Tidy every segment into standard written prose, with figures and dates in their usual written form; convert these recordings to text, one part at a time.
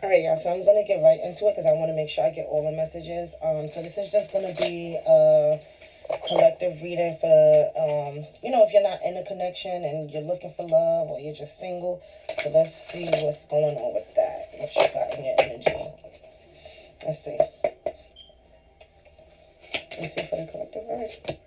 All right, y'all. So I'm gonna get right into it because I want to make sure I get all the messages. So this is just gonna be a collective reading for if you're not in a connection and you're looking for love or you're just single. So let's see what's going on with that. What you got in your energy? Let's see. Let's see for the collective. All right.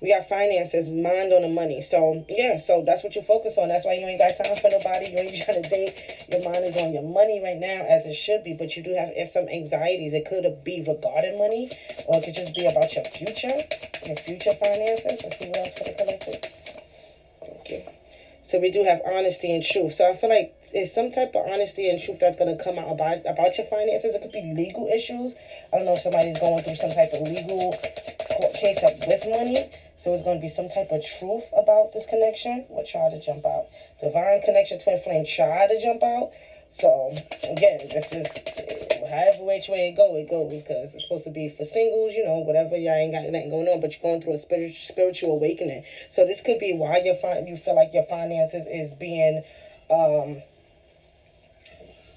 We got finances, mind on the money. So, yeah, so that's what you focus on. That's why you ain't got time for nobody. You ain't trying to date. Your mind is on your money right now, as it should be. But you do have some anxieties. It could be regarding money, or it could just be about your future finances. Let's see what else for the collective. Okay. So we do have honesty and truth. So I feel like there's some type of honesty and truth that's going to come out about your finances. It could be legal issues. I don't know if somebody's going through some type of legal court case with money. So it's going to be some type of truth about this connection. What try to jump out? Divine connection, twin flame try to jump out. So again, this is however which way it goes, because it's supposed to be for singles, whatever. Y'all ain't got nothing going on, but you're going through a spiritual awakening. So this could be why you feel like your finances is being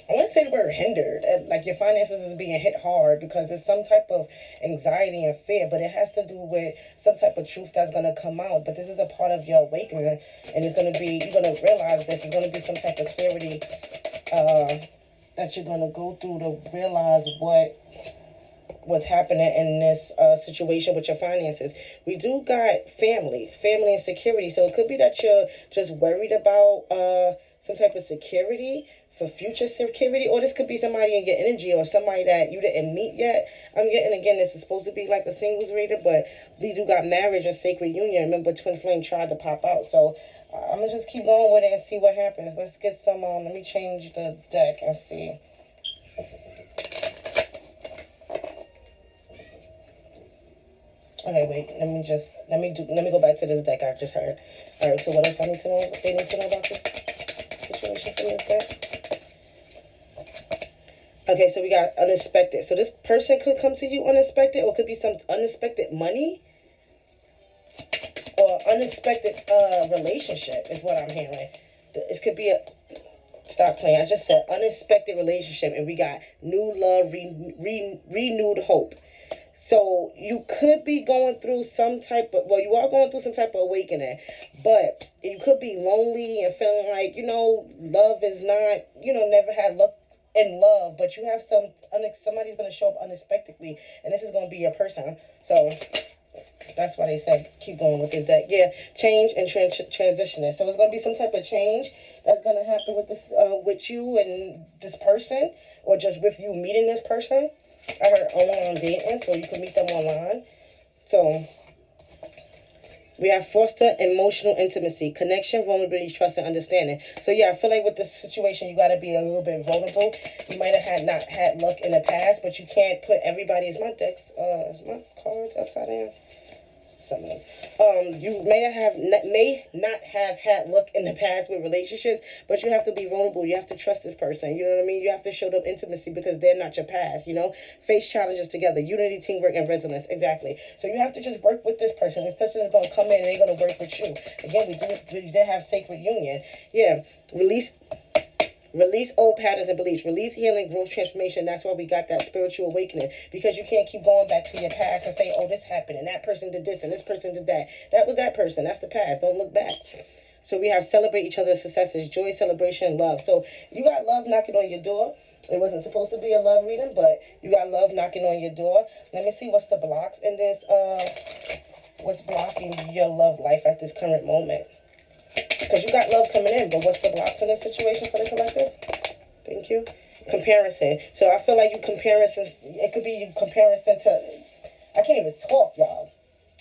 I want to say the word hindered, like your finances is being hit hard because there's some type of anxiety and fear, but it has to do with some type of truth that's going to come out. But this is a part of your awakening, and it's going to be, you're going to realize this is going to be some type of clarity that you're going to go through to realize what's happening in this situation with your finances. We do got family and security, so it could be that you're just worried about some type of security, for future security, or this could be somebody in your energy or somebody that you didn't meet yet. I'm getting, again, this is supposed to be like a singles reader, but we do got marriage and sacred union. Remember, twin flame tried to pop out, so I'm gonna just keep going with it and see what happens. Let's get some let me change the deck and see. Okay, wait, let me go back to this deck I just heard. All right, so what else I need to know? They need to know about this situation from this deck. Okay, so we got unexpected. So this person could come to you unexpected, or it could be some unexpected money or unexpected relationship is what I'm hearing. This could be stop playing. I just said unexpected relationship, and we got new love, renewed hope. So you could be going through some type of, you are going through some type of awakening, but you could be lonely and feeling like, love is not, never had luck in love, but you have somebody's going to show up unexpectedly, and this is going to be your person. So that's why they said keep going with this deck. Yeah, change and transitioning. So it's going to be some type of change that's going to happen with this, with you and this person, or just with you meeting this person. I heard online dating, so you can meet them online. So we have foster emotional intimacy, connection, vulnerability, trust, and understanding. So yeah, I feel like with this situation, you got to be a little bit vulnerable. You might have not had luck in the past, but you can't put everybody. Is my cards upside down? Some of them. You may not have had luck in the past with relationships, but you have to be vulnerable. You have to trust this person. You know what I mean? You have to show them intimacy because they're not your past. Face challenges together, unity, teamwork, and resilience. Exactly. So you have to just work with this person. This person is going to come in and they're going to work with you. Again, we did have sacred union. Yeah. Release old patterns and beliefs. Release healing, growth, transformation. That's why we got that spiritual awakening. Because you can't keep going back to your past and say, oh, this happened and that person did this and this person did that. That was that person. That's the past. Don't look back. So we have celebrate each other's successes, joy, celebration, love. So you got love knocking on your door. It wasn't supposed to be a love reading, but you got love knocking on your door. Let me see what's the blocks in this. What's blocking your love life at this current moment? Because you got love coming in, but what's the blocks in this situation for the collective? Thank you. Comparison. So I feel like it could be you comparison to, I can't even talk, y'all.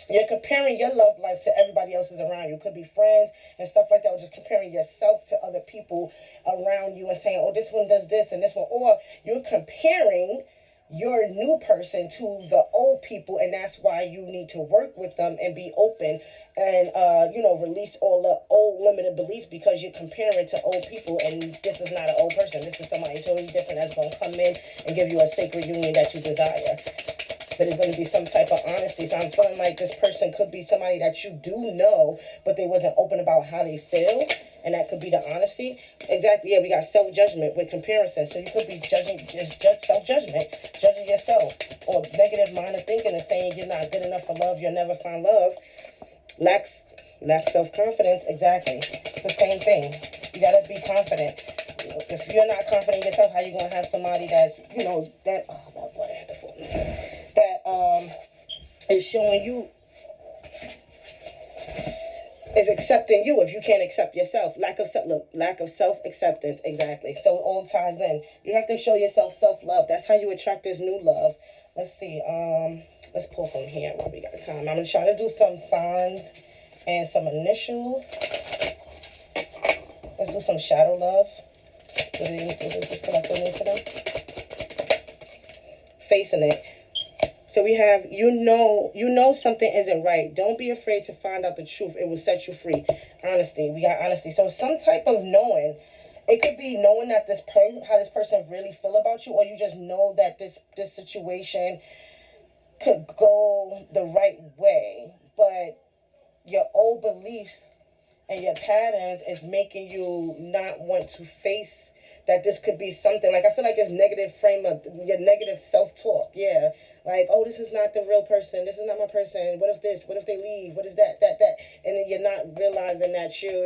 You're comparing your love life to everybody else's around you. It could be friends and stuff like that, or just comparing yourself to other people around you and saying, oh, this one does this and this one. Or you're comparing your new person to the old people, and that's why you need to work with them and be open and release all the old limited beliefs, because you're comparing to old people, and this is not an old person. This is somebody totally different that's going to come in and give you a sacred union that you desire. But it's going to be some type of honesty. So I'm feeling like this person could be somebody that you do know, but they wasn't open about how they feel. and that could be the honesty. Exactly, yeah, we got self-judgment with comparison. So you could be judging, just self-judgment, judging yourself, or negative mind of thinking and saying you're not good enough for love, you'll never find love. Lack self-confidence, exactly. It's the same thing. You gotta be confident. If you're not confident in yourself, how you gonna have somebody that's, that, oh my boy, I had to fall. That is showing you, is accepting you if you can't accept yourself. Lack of self-acceptance, exactly. So it all ties in. You have to show yourself self-love. That's how you attract this new love. Let's see, let's pull from here while we got time. I'm gonna try to do some signs and some initials. Let's do some shadow love. What does this collector mean to them? Facing it. So we have, you know something isn't right. Don't be afraid to find out the truth. It will set you free. Honesty. We got honesty. So some type of knowing. It could be knowing that how this person really feel about you, or you just know that this situation could go the right way, but your old beliefs and your patterns is making you not want to face that this could be something. Like, I feel like it's negative your negative self-talk. Yeah. Like, oh, this is not the real person. This is not my person. What if this? What if they leave? What is that? And then you're not realizing that you're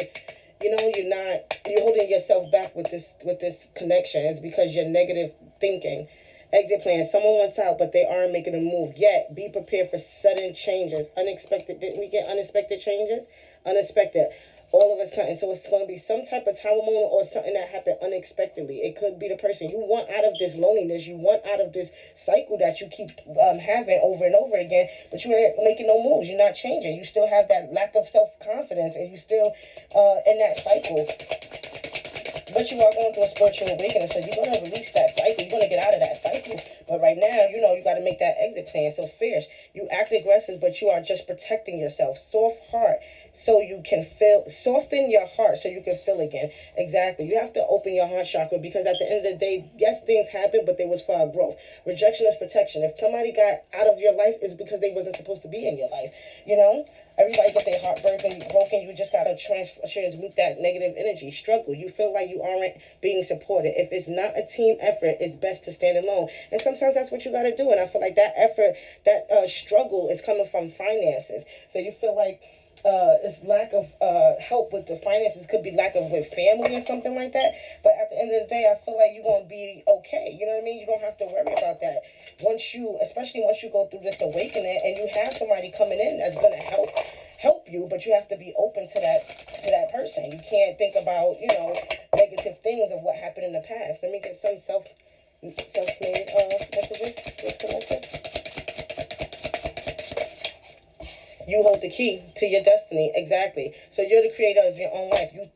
holding yourself back with this connection. It's because you're negative thinking. Exit plan. Someone wants out, but they aren't making a move yet. Be prepared for sudden changes. Unexpected. Didn't we get unexpected changes? Unexpected. All of a sudden. So it's going to be some type of time moment or something that happened unexpectedly. It could be the person you want out of this loneliness. You want out of this cycle that you keep having over and over again, but you ain't making no moves. You're not changing. You still have that lack of self-confidence, and you still in that cycle. But you are going through a spiritual awakening, so you're going to release that cycle. You're going to get out of that cycle. But right now, you got to make that exit plan. So fierce. You act aggressive, but you are just protecting yourself. Soft heart, so you can feel. Soften your heart so you can feel again. Exactly. You have to open your heart chakra, because at the end of the day, yes, things happen, but they was for our growth. Rejection is protection. If somebody got out of your life, it's because they wasn't supposed to be in your life. Everybody get their heart broken. You just got to transmute that negative energy. Struggle. You feel like you aren't being supported. If it's not a team effort, it's best to stand alone. And sometimes that's what you got to do. And I feel like that effort, that struggle is coming from finances. So you feel like it's lack of help with the finances. Could be lack of with family or something like that. But at the end of the day, I feel like you're going to be okay. You know what I mean? You don't have to worry about that. Especially once you go through this awakening and you have somebody coming in that's going to help you, but you have to be open to that person. You can't think about, negative things of what happened in the past. Let me get some self-made messages disconnected. You hold the key to your destiny. Exactly. So you're the creator of your own life. You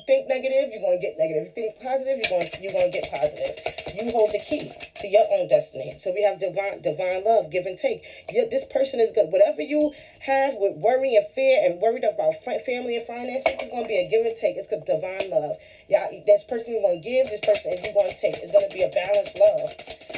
think negative, you're going to get negative. You think positive, you're going to get positive. You hold the key to your own destiny. So we have divine love, give and take. This person is good. Whatever you have with worry and fear and worried about family and finances, it's going to be a give and take. It's a divine love. Yeah, this person is going to give, this person is going to take. It's going to be a balanced love.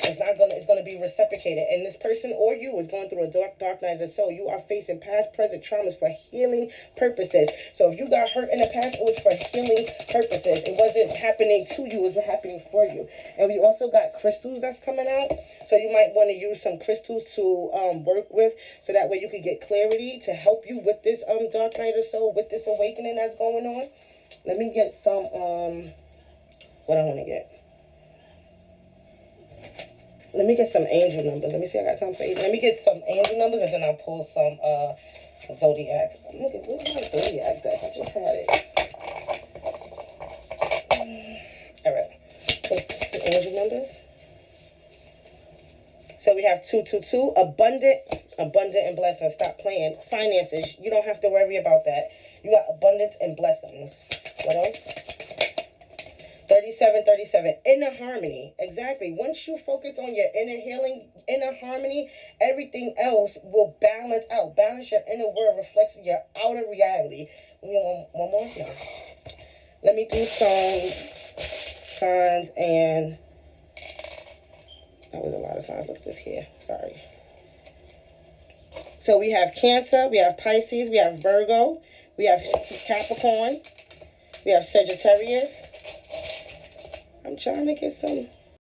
It's going to be reciprocated. And this person or you is going through a dark night of the soul. You are facing past, present traumas for healing purposes. So if you got hurt in the past, it was for healing purposes. It wasn't happening to you, it was happening for you. And we also got crystals that's coming out. So you might want to use some crystals to work with, so that way you can get clarity to help you with this dark night of the soul, with this awakening that's going on. Let me get some what I want to get. Let me get some angel numbers. Let me see, I got time for angel. Let me get some angel numbers, and then I'll pull some zodiac. Look at, where's my zodiac deck? I just had it. All right. What's the angel numbers? So we have 222, abundant and blessings. Stop playing. Finances, you don't have to worry about that. You got abundance and blessings. What else? 37, inner harmony. Exactly. Once you focus on your inner healing, inner harmony, everything else will balance out. Balance your inner world, reflects your outer reality. We want one more? No. Let me do some signs, and that was a lot of signs. Look at this here. Sorry. So we have Cancer, we have Pisces, we have Virgo, we have Capricorn, We have Sagittarius. I'm trying to get some